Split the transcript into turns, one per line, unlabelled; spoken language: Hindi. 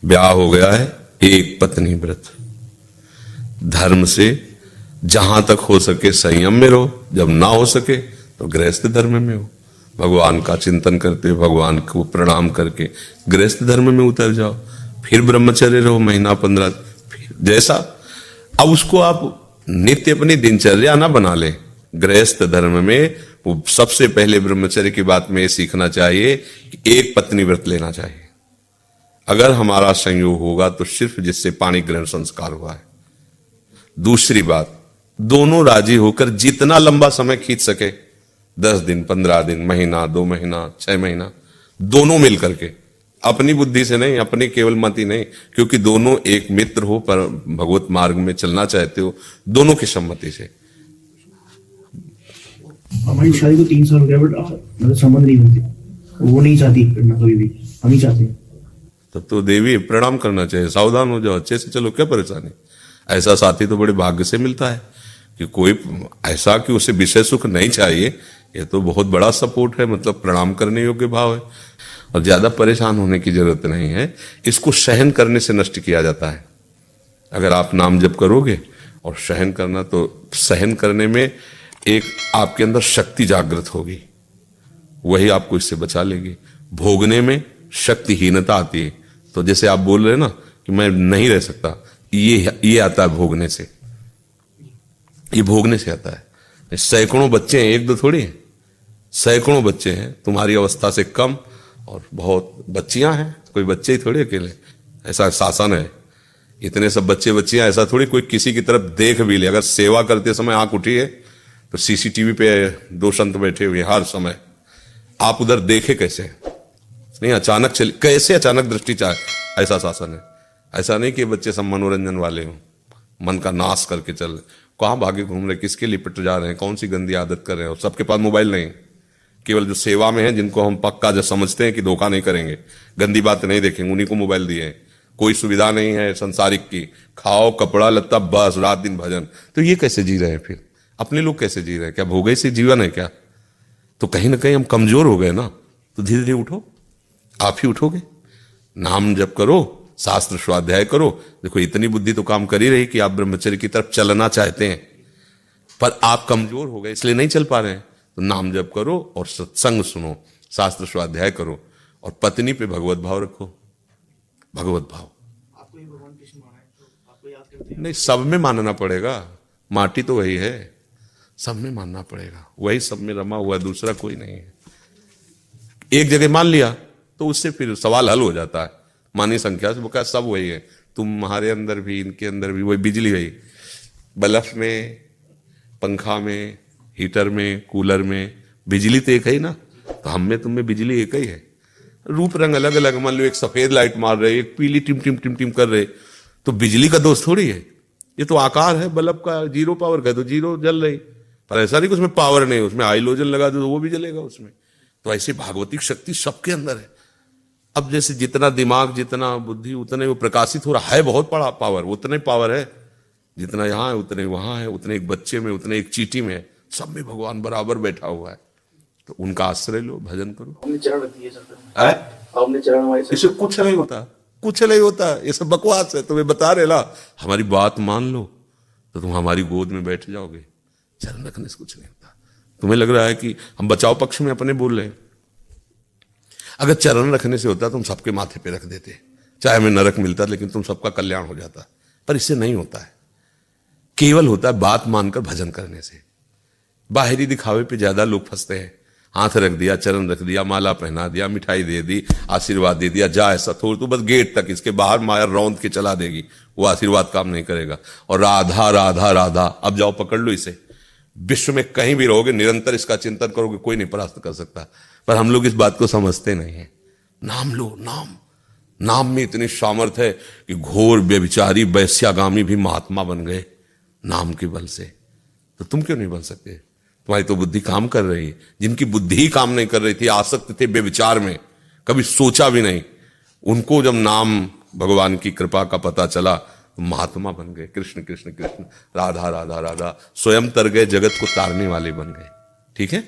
ब्याह हो गया है, एक पत्नी व्रत। धर्म से जहां तक हो सके संयम में रहो, जब ना हो सके तो गृहस्थ धर्म में हो। भगवान का चिंतन करते, भगवान को प्रणाम करके गृहस्थ धर्म में उतर जाओ। फिर ब्रह्मचर्य रहो महीना 15, फिर जैसा। अब उसको आप नित्य अपनी दिनचर्या ना बना ले। गृहस्थ धर्म में वो सबसे पहले ब्रह्मचर्य की बात में सीखना चाहिए कि एक पत्नी व्रत लेना चाहिए। अगर हमारा संयोग होगा तो सिर्फ जिससे पाणी ग्रहण संस्कार हुआ है। दूसरी बात, दोनों राजी होकर जितना लंबा समय खींच सके, 10 दिन, 15 दिन, महीना, 2 महीना, 6 महीना, दोनों मिलकर के, अपनी बुद्धि से नहीं, अपनी केवल मति नहीं, क्योंकि दोनों एक मित्र हो पर भगवत मार्ग में चलना चाहते हो, दोनों की सम्मति से।
हमारी शादी को 3 साल हो गया, बट मतलब संबंध नहीं बनते। वो नहीं चाहती करना कभी भी, हम ही चाहते हैं।
तब तो देवी प्रणाम करना चाहिए, सावधान हो जाओ, अच्छे से चलो, क्या परेशानी। ऐसा साथी तो बड़े भाग्य से मिलता है कि कोई ऐसा कि उसे विषय सुख नहीं चाहिए, ये तो बहुत बड़ा सपोर्ट है, मतलब प्रणाम करने योग्य भाव है। और ज्यादा परेशान होने की जरूरत नहीं है, इसको सहन करने से नष्ट किया जाता है। अगर आप नाम जप करोगे और सहन करना, तो सहन करने में एक आपके अंदर शक्ति जागृत होगी, वही आपको इससे बचा लेगी। भोगने में शक्तिहीनता आती है। तो जैसे आप बोल रहे हैं ना कि मैं नहीं रह सकता, ये आता है भोगने से, ये भोगने से आता है। सैकड़ों बच्चे हैं, एक दो थोड़ी हैं, सैकड़ों बच्चे हैं तुम्हारी अवस्था से कम, और बहुत बच्चियां हैं, कोई बच्चे ही थोड़ी अकेले। ऐसा शासन है, इतने सब बच्चे बच्चियां, ऐसा थोड़ी कोई किसी की तरफ देख भी ले। अगर सेवा करते समय आंख उठी है तो सीसीटीवी पे 2 संत बैठे हुए हर समय, आप उधर देखे कैसे नहीं, अचानक चले कैसे, अचानक दृष्टि चाहे, ऐसा शासन है। ऐसा नहीं कि बच्चे सब मनोरंजन वाले हों, मन का नाश करके चल रहे, कहाँ भागे घूम रहे, किसके लिपट जा रहे हैं, कौन सी गंदी आदत कर रहे हैं। और सबके पास मोबाइल नहीं, केवल जो सेवा में है, जिनको हम पक्का जो समझते हैं कि धोखा नहीं करेंगे, गंदी बात नहीं देखेंगे, उन्हीं को मोबाइल दिए हैं। कोई सुविधा नहीं है संसारिक की, खाओ कपड़ा लत्ता बस, रात दिन भजन। तो ये कैसे जी रहे हैं फिर? अपने लोग कैसे जी रहे हैं? क्या भोगे से जीवन है क्या? तो कहीं ना कहीं हम कमजोर हो गए ना। तो धीरे धीरे उठो, आप ही उठोगे। नाम जप करो, शास्त्र स्वाध्याय करो। देखो इतनी बुद्धि तो काम कर ही रही कि आप ब्रह्मचर्य की तरफ चलना चाहते हैं, पर आप कमजोर हो गए इसलिए नहीं चल पा रहे हैं। तो नाम जप करो और सत्संग सुनो, शास्त्र स्वाध्याय करो, और पत्नी पे भगवत भाव रखो। भगवत भाव
आपको ये भगवान कृष्ण माना है, तो आपको याद करते हैं।
नहीं, सब में मानना पड़ेगा, माटी तो वही है, सब में मानना पड़ेगा। वही सब में रमा हुआ है, दूसरा कोई नहीं है। एक जगह मान लिया तो उससे फिर सवाल हल हो जाता है। मानी संख्या से वो क्या, सब वही है, तुम्हारे अंदर भी, इनके अंदर भी वही बिजली है। बल्ब में, पंखा में, हीटर में, कूलर में बिजली तो एक है ही ना। तो हम में तुम में बिजली एक ही है, रूप रंग अलग अलग। मान लो एक सफेद लाइट मार रहे, एक पीली टिम टिम टिम टिम कर रहे, तो बिजली का दोष थोड़ी है। ये तो आकार है बल्ब का, 0 पावर का, तो 0 जल रही। पर ऐसा नहीं कि उसमें पावर नहीं, उसमें हाइलोजन लगा दो तो वो भी जलेगा उसमें। तो ऐसी भागवतिक शक्ति सबके अंदर है। अब जैसे जितना दिमाग, जितना बुद्धि, उतने वो प्रकाशित हो रहा है। बहुत बड़ा पावर, उतने पावर है जितना यहाँ है, उतने वहां है, उतने एक बच्चे में, उतने एक चींटी में, सब में भगवान बराबर बैठा हुआ है। तो उनका आश्रय लो, भजन करो।
हमने चरण रख दिए सर, हमने चरण हमारे
इससे कुछ नहीं होता, कुछ नहीं होता, ये सब बकवास है। तुम्हें बता रहे ला, हमारी बात मान लो तो तुम हमारी गोद में बैठ जाओगे। चरण रखने से कुछ नहीं होता। तुम्हें लग रहा है कि हम बचाव पक्ष में अपने बोल रहे हैं। अगर चरण रखने से होता तुम सबके माथे पे रख देते, चाहे हमें नरक मिलता, लेकिन तुम सबका कल्याण हो जाता। पर इससे नहीं होता है, केवल होता है बात मानकर भजन करने से। बाहरी दिखावे पे ज्यादा लोग फंसते हैं। हाथ रख दिया, चरण रख दिया, माला पहना दिया, मिठाई दे दी, आशीर्वाद दे दिया, जा ऐसा थोड़ तो बस गेट तक, इसके बाहर माया रौंद के चला देगी, वो आशीर्वाद काम नहीं करेगा। और राधा राधा राधा, अब जाओ पकड़ लो इसे। विश्व में कहीं भी रहोगे, निरंतर इसका चिंतन करोगे, कोई नहीं परास्त कर सकता। पर हम लोग इस बात को समझते नहीं है। नाम लो, नाम, नाम में इतनी सामर्थ्य है कि घोर व्यभिचारी वैश्यागामी भी महात्मा बन गए नाम के बल से। तो तुम क्यों नहीं बन सकते? तुम्हारी तो बुद्धि काम कर रही है। जिनकी बुद्धि ही काम नहीं कर रही थी, आसक्त थे व्यभिचार में, कभी सोचा भी नहीं, उनको जब नाम भगवान की कृपा का पता चला तो महात्मा बन गए। कृष्ण कृष्ण कृष्ण, राधा राधा राधा, स्वयं तर गए, जगत को तारने वाले बन गए। ठीक है।